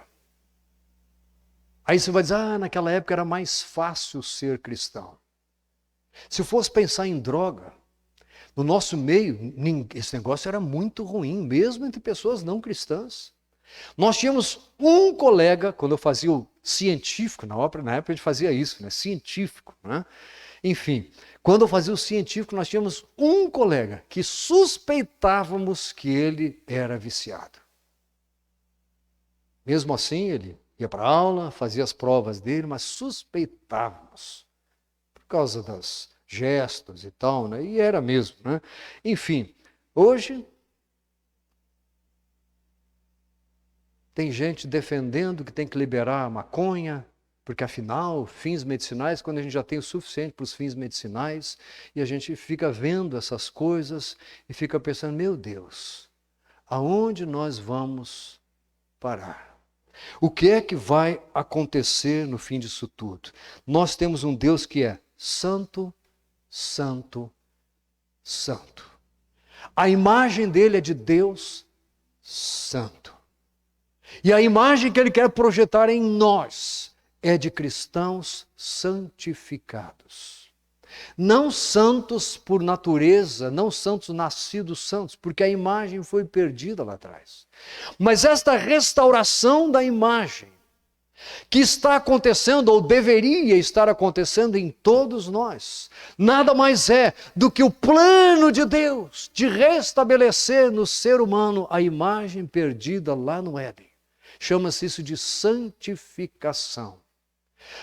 Aí você vai dizer, naquela época era mais fácil ser cristão. Se eu fosse pensar em droga, no nosso meio, esse negócio era muito ruim, mesmo entre pessoas não cristãs. Nós tínhamos um colega, quando eu fazia o científico, na época a gente fazia isso, né? Científico, né? Enfim, quando eu fazia o científico, nós tínhamos um colega que suspeitávamos que ele era viciado. Mesmo assim, ele ia para a aula, fazia as provas dele, mas suspeitávamos, por causa dos gestos e tal, né? E era mesmo, né? Enfim, hoje... Tem gente defendendo que tem que liberar a maconha, porque afinal, fins medicinais, quando a gente já tem o suficiente para os fins medicinais, e a gente fica vendo essas coisas e fica pensando, meu Deus, aonde nós vamos parar? O que é que vai acontecer no fim disso tudo? Nós temos um Deus que é santo, santo, santo. A imagem dele é de Deus santo. E a imagem que ele quer projetar em nós é de cristãos santificados. Não santos por natureza, não santos nascidos santos, porque a imagem foi perdida lá atrás. Mas esta restauração da imagem, que está acontecendo, ou deveria estar acontecendo em todos nós, nada mais é do que o plano de Deus de restabelecer no ser humano a imagem perdida lá no Éden. Chama-se isso de santificação.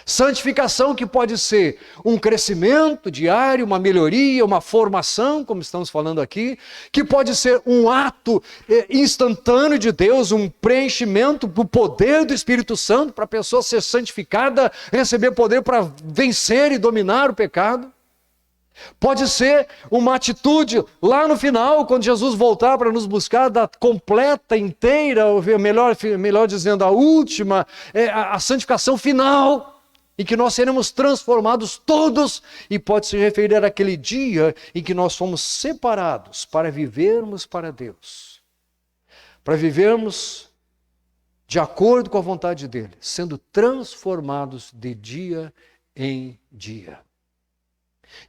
Santificação que pode ser um crescimento diário, uma melhoria, uma formação, como estamos falando aqui, que pode ser um ato instantâneo de Deus, um preenchimento do poder do Espírito Santo para a pessoa ser santificada, receber poder para vencer e dominar o pecado. Pode ser uma atitude lá no final, quando Jesus voltar para nos buscar da completa, inteira, ou melhor dizendo, a última, a santificação final, em que nós seremos transformados todos, e pode se referir àquele dia em que nós fomos separados para vivermos para Deus, para vivermos de acordo com a vontade dele, sendo transformados de dia em dia.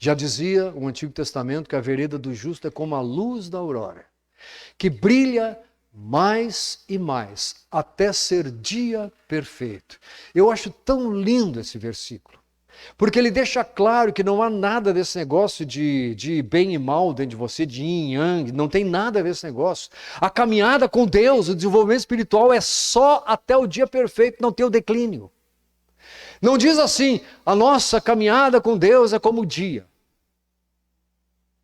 Já dizia o Antigo Testamento que a vereda do justo é como a luz da aurora, que brilha mais e mais, até ser dia perfeito. Eu acho tão lindo esse versículo, porque ele deixa claro que não há nada desse negócio de bem e mal dentro de você, de yin e yang, não tem nada desse negócio. A caminhada com Deus, o desenvolvimento espiritual é só até o dia perfeito, não tem o declínio. Não diz assim, a nossa caminhada com Deus é como o dia.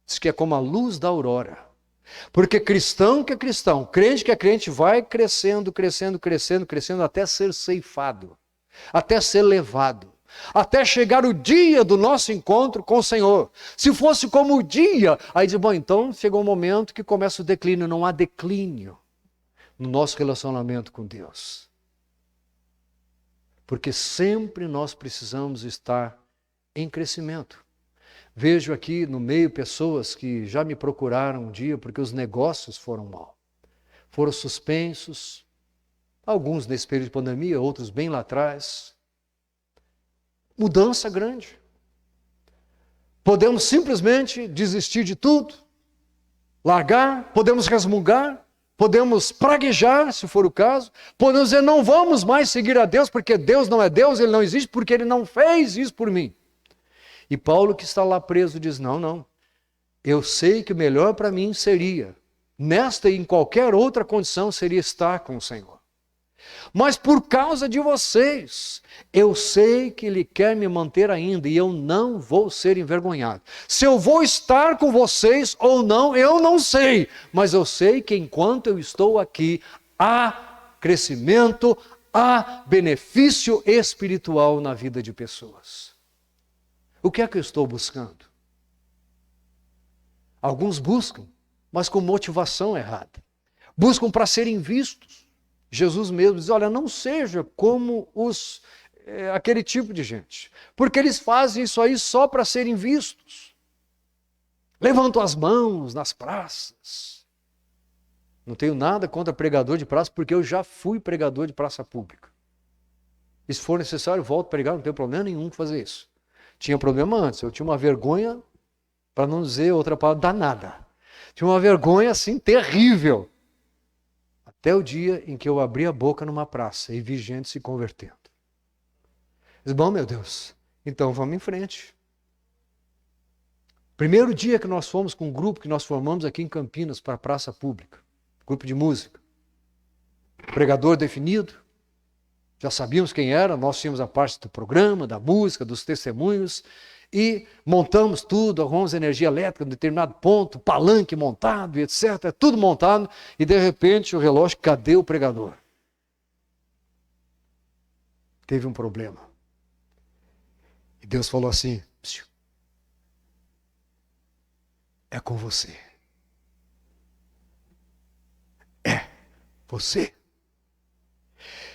Diz que é como a luz da aurora. Porque cristão que é cristão, crente que é crente, vai crescendo, crescendo, crescendo, crescendo, até ser ceifado, até ser levado, até chegar o dia do nosso encontro com o Senhor. Se fosse como o dia, aí diz, bom, então chegou um momento que começa o declínio. Não há declínio no nosso relacionamento com Deus. Porque sempre nós precisamos estar em crescimento. Vejo aqui no meio pessoas que já me procuraram um dia porque os negócios foram mal. Foram suspensos, alguns nesse período de pandemia, outros bem lá atrás. Mudança grande. Podemos simplesmente desistir de tudo, largar, podemos resmungar, podemos praguejar, se for o caso, podemos dizer, não vamos mais seguir a Deus, porque Deus não é Deus, Ele não existe, porque Ele não fez isso por mim. E Paulo, que está lá preso, diz, não, eu sei que o melhor para mim seria, nesta e em qualquer outra condição, seria estar com o Senhor. Mas por causa de vocês, eu sei que Ele quer me manter ainda e eu não vou ser envergonhado. Se eu vou estar com vocês ou não, eu não sei. Mas eu sei que enquanto eu estou aqui, há crescimento, há benefício espiritual na vida de pessoas. O que é que eu estou buscando? Alguns buscam, mas com motivação errada. Buscam para serem vistos. Jesus mesmo diz, olha, não seja como aquele tipo de gente, porque eles fazem isso aí só para serem vistos. Levantam as mãos nas praças. Não tenho nada contra pregador de praça, porque eu já fui pregador de praça pública. E se for necessário, volto a pregar, não tenho problema nenhum com fazer isso. Tinha problema antes, eu tinha uma vergonha, para não dizer outra palavra, danada. Tinha uma vergonha assim terrível. Até o dia em que eu abri a boca numa praça e vi gente se convertendo. Diz, bom, meu Deus, então vamos em frente. Primeiro dia que nós fomos com um grupo que nós formamos aqui em Campinas para a praça pública, grupo de música. Pregador definido, já sabíamos quem era, nós tínhamos a parte do programa, da música, dos testemunhos, e montamos tudo, arrumamos energia elétrica em determinado ponto, palanque montado, etc. Tudo montado, e de repente o relógio, cadê o pregador? Teve um problema. E Deus falou assim, é com você. É, você.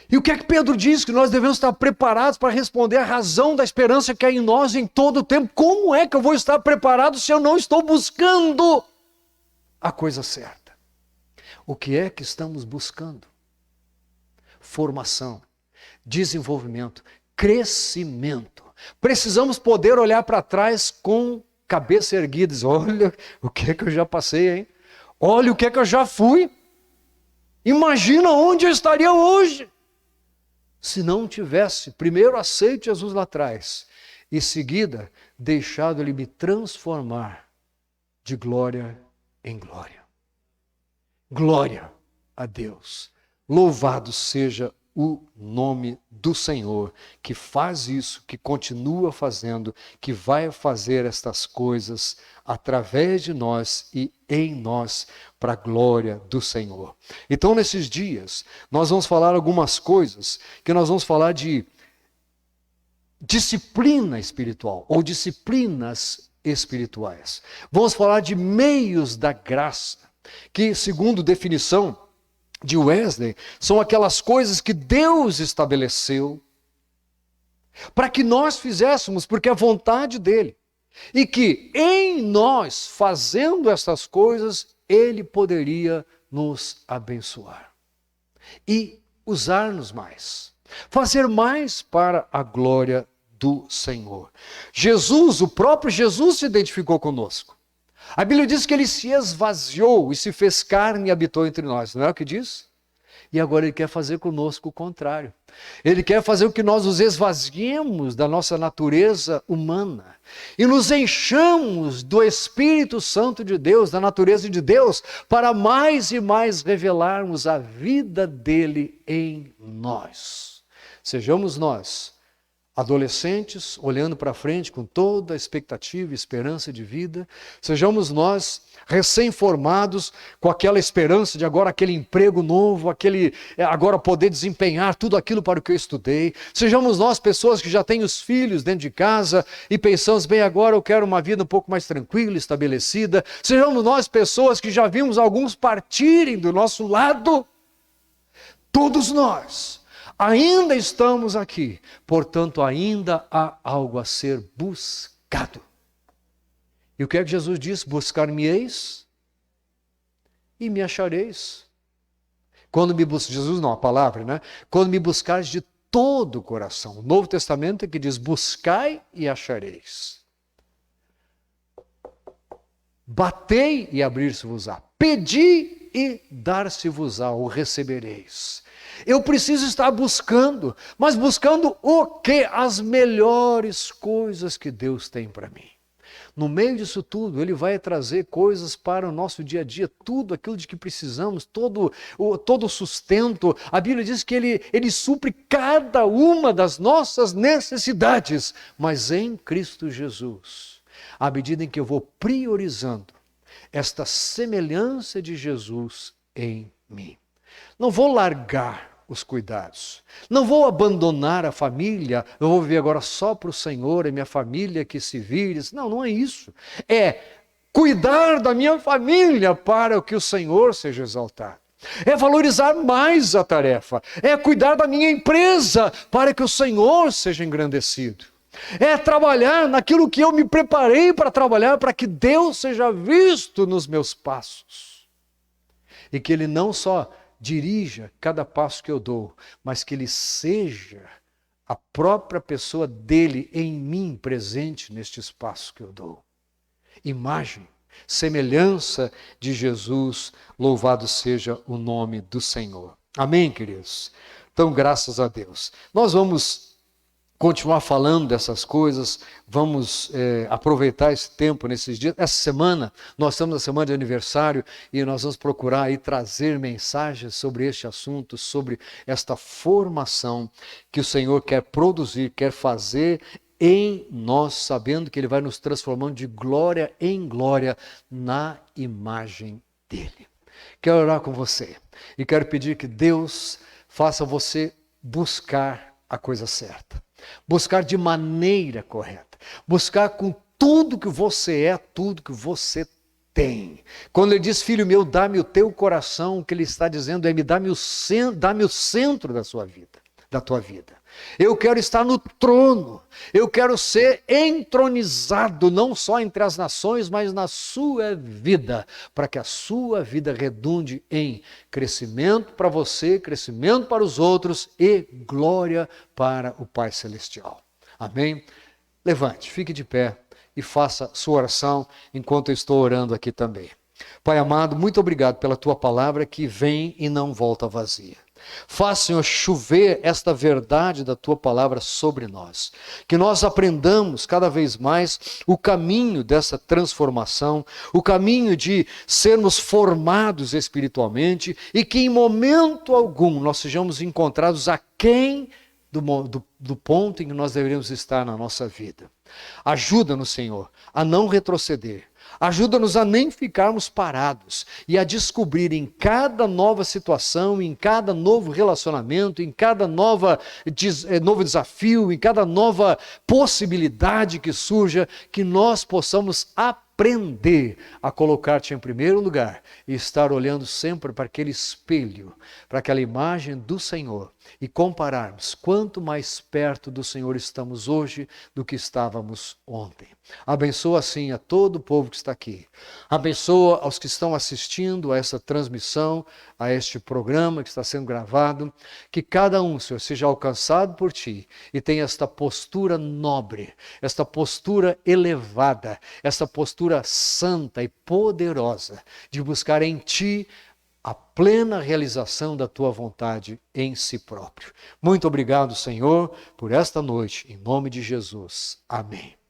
E o que é que Pedro diz? Que nós devemos estar preparados para responder a razão da esperança que há em nós em todo o tempo. Como é que eu vou estar preparado se eu não estou buscando a coisa certa? O que é que estamos buscando? Formação, desenvolvimento, crescimento. Precisamos poder olhar para trás com cabeça erguida. Olha o que é que eu já passei, hein? Olha o que é que eu já fui. Imagina onde eu estaria hoje se não tivesse, primeiro, aceito Jesus lá atrás, e seguida, deixado Ele me transformar de glória em glória. Glória a Deus. Louvado seja o nome do Senhor, que faz isso, que continua fazendo, que vai fazer estas coisas através de nós e em nós, para a glória do Senhor. Então, nesses dias, nós vamos falar algumas coisas, que nós vamos falar de disciplina espiritual, ou disciplinas espirituais. Vamos falar de meios da graça, que, segundo definição de Wesley, são aquelas coisas que Deus estabeleceu para que nós fizéssemos, porque é a vontade dele. E que em nós, fazendo essas coisas, Ele poderia nos abençoar. E usar-nos mais. Fazer mais para a glória do Senhor. Jesus, o próprio Jesus se identificou conosco. A Bíblia diz que Ele se esvaziou e se fez carne e habitou entre nós. Não é o que diz? E agora Ele quer fazer conosco o contrário. Ele quer fazer com que nós nos esvaziemos da nossa natureza humana e nos enchamos do Espírito Santo de Deus, da natureza de Deus, para mais e mais revelarmos a vida dele em nós. Sejamos nós, adolescentes, olhando para frente com toda a expectativa e esperança de vida. Sejamos nós, recém-formados, com aquela esperança de agora aquele emprego novo, agora poder desempenhar tudo aquilo para o que eu estudei. Sejamos nós pessoas que já têm os filhos dentro de casa e pensamos, bem, agora eu quero uma vida um pouco mais tranquila, estabelecida. Sejamos nós pessoas que já vimos alguns partirem do nosso lado. Todos nós ainda estamos aqui, portanto ainda há algo a ser buscado. E o que é que Jesus disse? Buscar-me-eis e me achareis. Quando me Jesus não, a palavra, né? Quando me buscares de todo o coração. O Novo Testamento é que diz, buscai e achareis. Batei e abrir-se-vos-á. Pedi e dar-se-vos-á, ou recebereis. Eu preciso estar buscando, mas buscando o quê? As melhores coisas que Deus tem para mim. No meio disso tudo, Ele vai trazer coisas para o nosso dia a dia, tudo aquilo de que precisamos, todo o sustento. A Bíblia diz que Ele supre cada uma das nossas necessidades, mas em Cristo Jesus, à medida em que eu vou priorizando esta semelhança de Jesus em mim. Não vou largar os cuidados. Não vou abandonar a família. Eu vou viver agora só para o Senhor e minha família que se vire. Não, não é isso. É cuidar da minha família para que o Senhor seja exaltado. É valorizar mais a tarefa. É cuidar da minha empresa para que o Senhor seja engrandecido. É trabalhar naquilo que eu me preparei para trabalhar, para que Deus seja visto nos meus passos. E que Ele não só dirija cada passo que eu dou, mas que Ele seja a própria pessoa dele em mim presente neste espaço que eu dou. Imagem, semelhança de Jesus, louvado seja o nome do Senhor. Amém, queridos? Então, graças a Deus. Nós vamos continuar falando dessas coisas, vamos aproveitar esse tempo nesses dias. Essa semana, nós estamos na semana de aniversário e nós vamos procurar aí trazer mensagens sobre este assunto, sobre esta formação que o Senhor quer produzir, quer fazer em nós, sabendo que Ele vai nos transformando de glória em glória na imagem dEle. Quero orar com você e quero pedir que Deus faça você buscar a coisa certa. Buscar de maneira correta. Buscar com tudo que você é, tudo que você tem. Quando ele diz, filho meu, dá-me o teu coração, o que ele está dizendo é, dá-me o centro da sua vida, da tua vida. Eu quero estar no trono, eu quero ser entronizado, não só entre as nações, mas na sua vida, para que a sua vida redunde em crescimento para você, crescimento para os outros e glória para o Pai Celestial. Amém? Levante, fique de pé e faça sua oração enquanto eu estou orando aqui também. Pai amado, muito obrigado pela tua palavra que vem e não volta vazia. Faz, Senhor, chover esta verdade da tua palavra sobre nós. Que nós aprendamos cada vez mais o caminho dessa transformação, o caminho de sermos formados espiritualmente e que em momento algum nós sejamos encontrados aquém do ponto em que nós deveríamos estar na nossa vida. Ajuda-nos, Senhor, a não retroceder. Ajuda-nos a nem ficarmos parados e a descobrir em cada nova situação, em cada novo relacionamento, em cada novo desafio, em cada nova possibilidade que surja, que nós possamos aprender a colocar-te em primeiro lugar e estar olhando sempre para aquele espelho, para aquela imagem do Senhor e compararmos quanto mais perto do Senhor estamos hoje do que estávamos ontem. Abençoa assim a todo o povo que está aqui. Abençoa aos que estão assistindo a essa transmissão, a este programa que está sendo gravado. Que cada um, Senhor, seja alcançado por Ti e tenha esta postura nobre, esta postura elevada, esta postura santa e poderosa de buscar em Ti a plena realização da Tua vontade em si próprio. Muito obrigado, Senhor, por esta noite, em nome de Jesus. Amém.